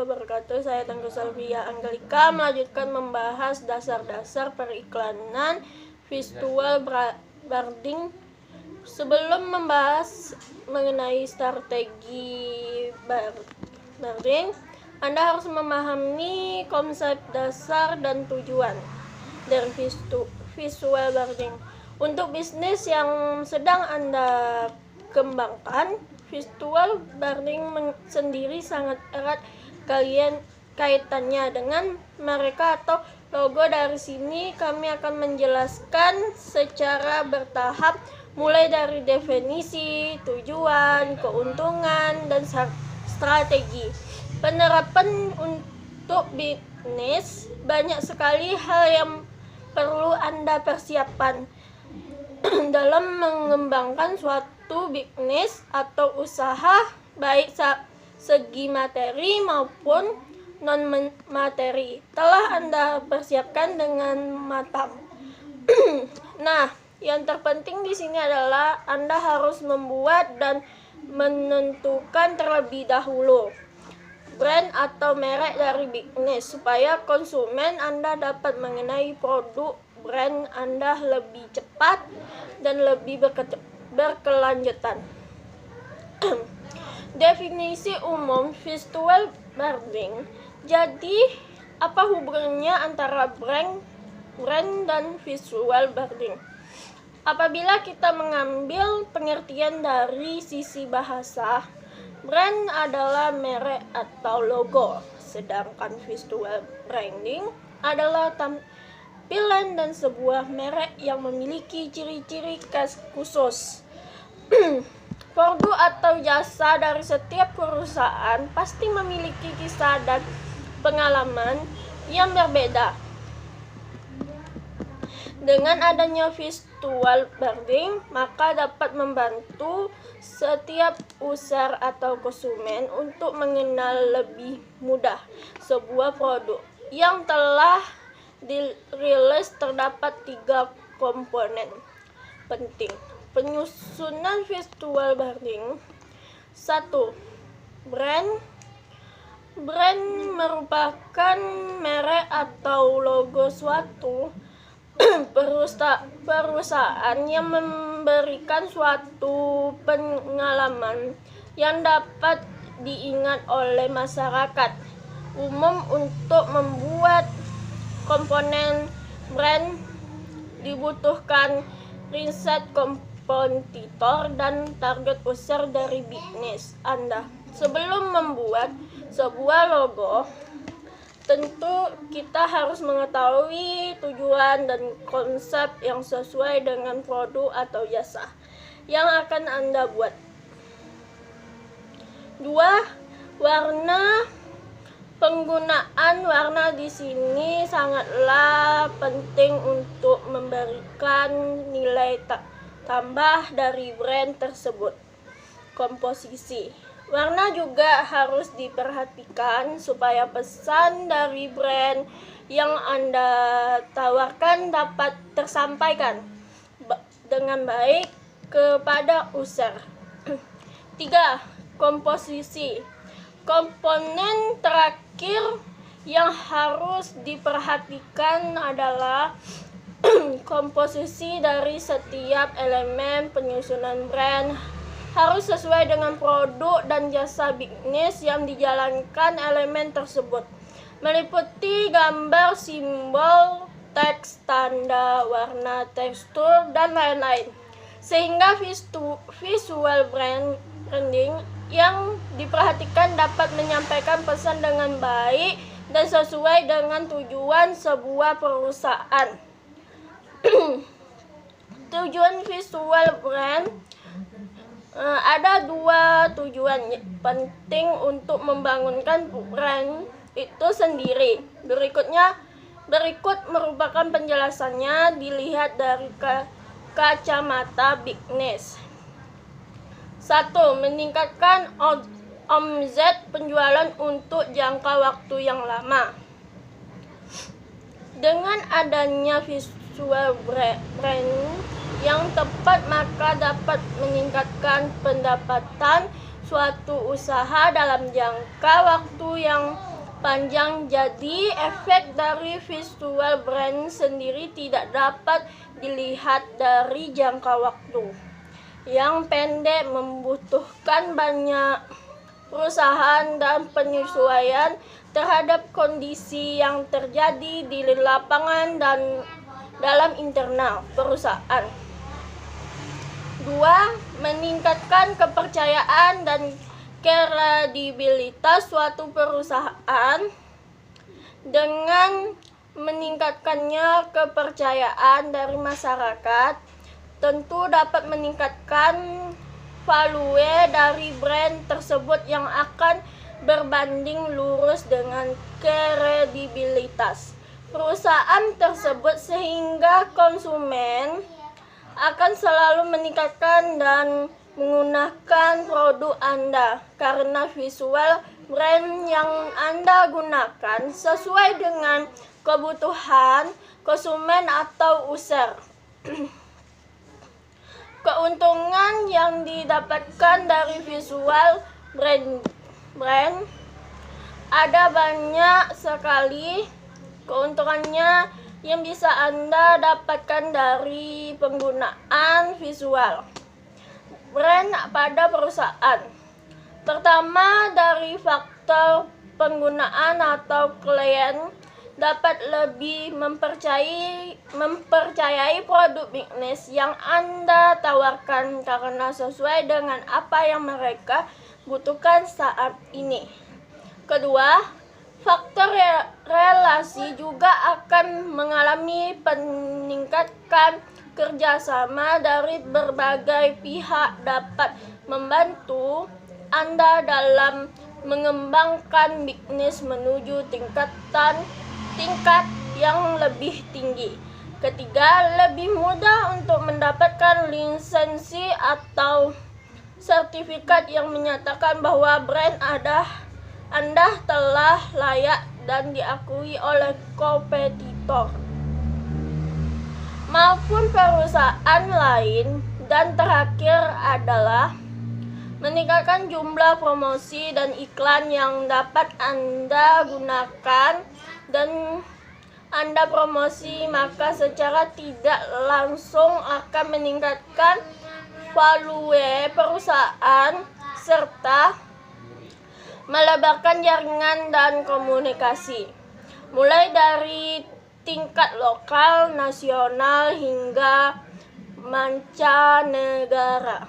wabarakatuh. Saya Tengku Salvia Anggelika melanjutkan membahas dasar-dasar periklanan visual branding. Sebelum membahas mengenai strategi branding, Anda harus memahami konsep dasar dan tujuan dari visual branding. Untuk bisnis yang sedang Anda kembangkan, visual branding sendiri sangat erat kaitannya dengan mereka atau logo. Dari sini kami akan menjelaskan secara bertahap, mulai dari definisi, tujuan, keuntungan, dan strategi. Penerapan untuk bisnis, banyak sekali hal yang perlu Anda persiapkan dalam mengembangkan suatu bisnis atau usaha, baik segi materi maupun non materi telah Anda persiapkan dengan matang. Nah, yang terpenting di sini adalah Anda harus membuat dan menentukan terlebih dahulu brand atau merek dari bisnis supaya konsumen Anda dapat mengenai produk brand Anda lebih cepat dan lebih berkelanjutan. Definisi umum visual branding. Jadi, apa hubungannya antara brand dan visual branding? Apabila kita mengambil pengertian dari sisi bahasa, brand adalah merek atau logo, sedangkan visual branding adalah tampilan dan sebuah merek yang memiliki ciri-ciri khas khusus. Produk atau jasa dari setiap perusahaan pasti memiliki kisah dan pengalaman yang berbeda. Dengan adanya visual branding, maka dapat membantu setiap user atau konsumen untuk mengenal lebih mudah sebuah produk yang telah dirilis. Terdapat 3 komponen penting penyusunan visual branding. 1. Brand merupakan merek atau logo suatu perusahaan yang memberikan suatu pengalaman yang dapat diingat oleh masyarakat umum. Untuk membuat komponen brand dibutuhkan riset kompetitor dan target user dari bisnis Anda. Sebelum membuat sebuah logo, tentu kita harus mengetahui tujuan dan konsep yang sesuai dengan produk atau jasa yang akan Anda buat. 2. Warna. Penggunaan warna di sini sangatlah penting untuk memberikan nilai tambah dari brand tersebut. Komposisi. Warna juga harus diperhatikan supaya pesan dari brand yang Anda tawarkan dapat tersampaikan dengan baik kepada user. 3. Komposisi. Komponen terakhir yang harus diperhatikan adalah komposisi dari setiap elemen penyusunan brand harus sesuai dengan produk dan jasa bisnis yang dijalankan. Elemen tersebut meliputi gambar, simbol, teks, tanda, warna, tekstur, dan lain-lain. Sehingga visual branding yang diperhatikan dapat menyampaikan pesan dengan baik dan sesuai dengan tujuan sebuah perusahaan. Tujuan visual brand. Ada 2 tujuan penting untuk membangunkan brand itu sendiri. Berikut merupakan penjelasannya dilihat dari kacamata bisnis. 1. Meningkatkan omset penjualan untuk jangka waktu yang lama. Dengan adanya visual brand yang tepat, maka dapat meningkatkan pendapatan suatu usaha dalam jangka waktu yang panjang, jadi efek dari visual brand sendiri tidak dapat dilihat dari jangka waktu yang pendek, membutuhkan banyak perusahaan dan penyesuaian terhadap kondisi yang terjadi di lapangan dan dalam internal perusahaan. 2. Meningkatkan kepercayaan dan kredibilitas suatu perusahaan. Dengan meningkatkannya kepercayaan dari masyarakat, tentu dapat meningkatkan value dari brand tersebut yang akan berbanding lurus dengan kredibilitas perusahaan tersebut, sehingga konsumen akan selalu meningkatkan dan menggunakan produk Anda karena visual brand yang Anda gunakan sesuai dengan kebutuhan konsumen atau user. Keuntungan yang didapatkan dari visual brand ada banyak sekali keuntungannya yang bisa Anda dapatkan dari penggunaan visual brand pada perusahaan. Pertama, dari faktor penggunaan atau klien dapat lebih mempercayai produk bisnis yang Anda tawarkan karena sesuai dengan apa yang mereka butuhkan saat ini. Kedua, faktor relasi juga akan mengalami peningkatan kerjasama dari berbagai pihak dapat membantu Anda dalam mengembangkan bisnis menuju tingkat yang lebih tinggi. Ketiga, lebih mudah untuk mendapatkan lisensi atau sertifikat yang menyatakan bahwa brand Anda telah layak dan diakui oleh kompetitor maupun perusahaan lain. Dan terakhir adalah meningkatkan jumlah promosi dan iklan yang dapat Anda gunakan dan Anda promosi, maka secara tidak langsung akan meningkatkan value perusahaan serta melebarkan jaringan dan komunikasi mulai dari tingkat lokal, nasional, hingga mancanegara.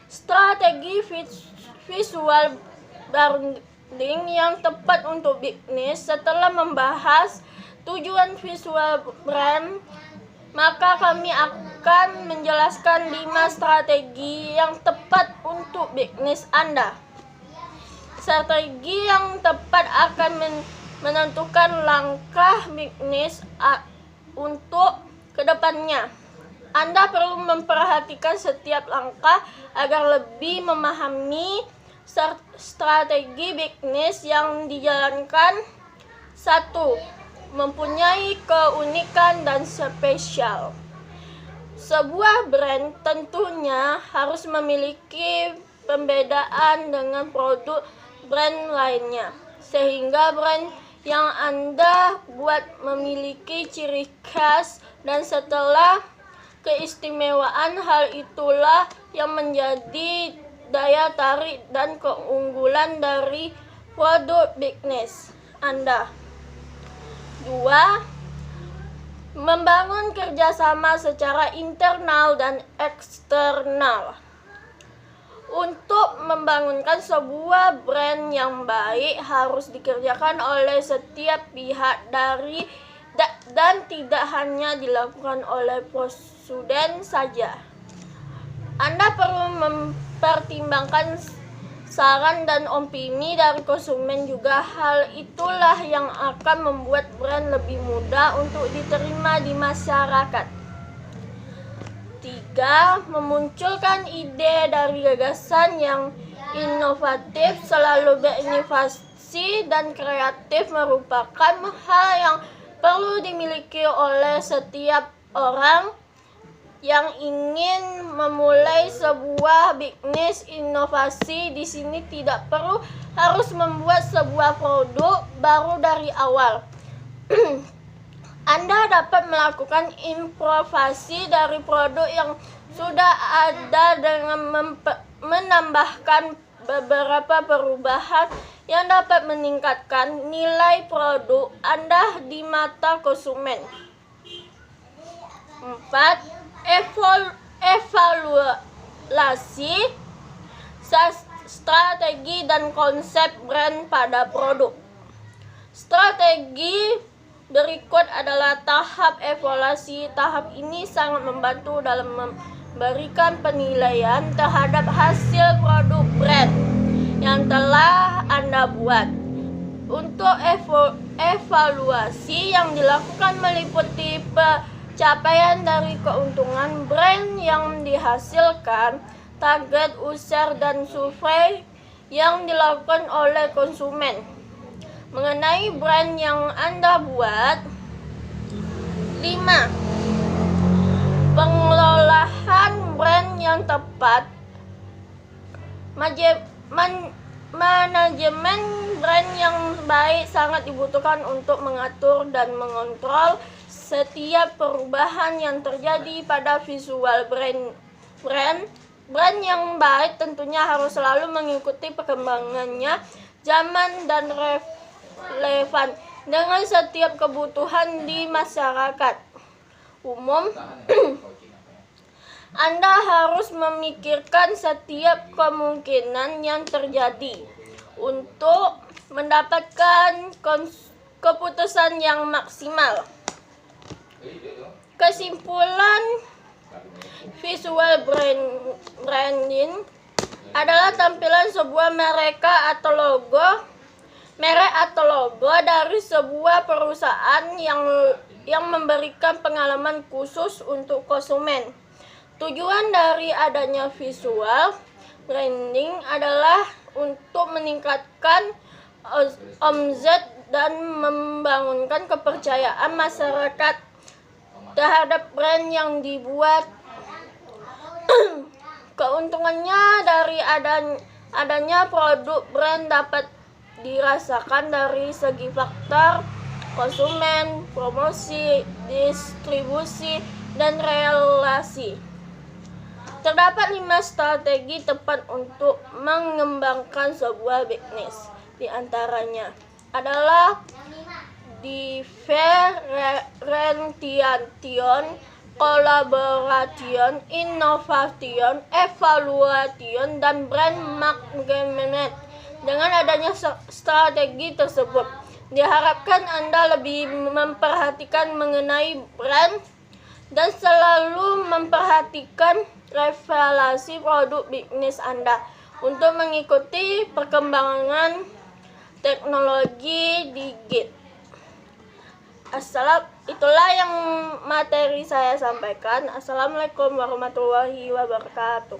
Strategi visual branding yang tepat untuk bisnis. Setelah membahas tujuan visual brand, maka kami akan menjelaskan 5 strategi yang tepat untuk bisnis Anda. Strategi yang tepat akan menentukan langkah bisnis untuk kedepannya. Anda perlu memperhatikan setiap langkah agar lebih memahami strategi bisnis yang dijalankan. 1. Mempunyai keunikan dan spesial. Sebuah brand tentunya harus memiliki pembedaan dengan produk brand lainnya, sehingga brand yang Anda buat memiliki ciri khas, dan setelah keistimewaan hal itulah yang menjadi daya tarik dan keunggulan dari produk bisnis Anda. 2. Membangun kerjasama secara internal dan eksternal. Untuk membangunkan sebuah brand yang baik harus dikerjakan oleh setiap pihak dan tidak hanya dilakukan oleh presiden saja. Anda perlu mempertimbangkan saran dan opini dari konsumen juga. Hal itulah yang akan membuat brand lebih mudah untuk diterima di masyarakat. 3. Memunculkan ide dari gagasan yang inovatif. Selalu berinovasi dan kreatif merupakan hal yang perlu dimiliki oleh setiap orang. yang ingin memulai sebuah bisnis inovasi di sini tidak perlu harus membuat sebuah produk baru dari awal. Anda dapat melakukan improvisasi dari produk yang sudah ada dengan menambahkan beberapa perubahan yang dapat meningkatkan nilai produk Anda di mata konsumen. 4. Evaluasi strategi dan konsep brand pada produk. Strategi berikut adalah tahap evaluasi. Tahap ini sangat membantu dalam memberikan penilaian terhadap hasil produk brand yang telah Anda buat. Untuk evaluasi yang dilakukan meliputi capaian dari keuntungan brand yang dihasilkan, target user dan survei yang dilakukan oleh konsumen mengenai brand yang Anda buat. 5. Pengelolaan brand yang tepat. Manajemen brand yang baik sangat dibutuhkan untuk mengatur dan mengontrol setiap perubahan yang terjadi pada visual brand. Brand yang baik tentunya harus selalu mengikuti perkembangannya zaman dan relevan dengan setiap kebutuhan di masyarakat umum. Anda harus memikirkan setiap kemungkinan yang terjadi untuk mendapatkan keputusan yang maksimal. Kesimpulan, visual branding adalah tampilan sebuah merek atau logo dari sebuah perusahaan yang memberikan pengalaman khusus untuk konsumen. Tujuan dari adanya visual branding adalah untuk meningkatkan omzet dan membangunkan kepercayaan masyarakat terhadap brand yang dibuat. Keuntungannya dari adanya produk brand dapat dirasakan dari segi faktor konsumen, promosi, distribusi, dan relasi. Terdapat 5 strategi tepat untuk mengembangkan sebuah bisnis. Di antaranya adalah differentiation, collaboration, innovation, evaluation, dan brand management. Dengan adanya strategi tersebut, diharapkan Anda lebih memperhatikan mengenai brand dan selalu memperhatikan revelasi produk bisnis Anda untuk mengikuti perkembangan teknologi digital. Itulah yang materi saya sampaikan. Assalamualaikum warahmatullahi wabarakatuh.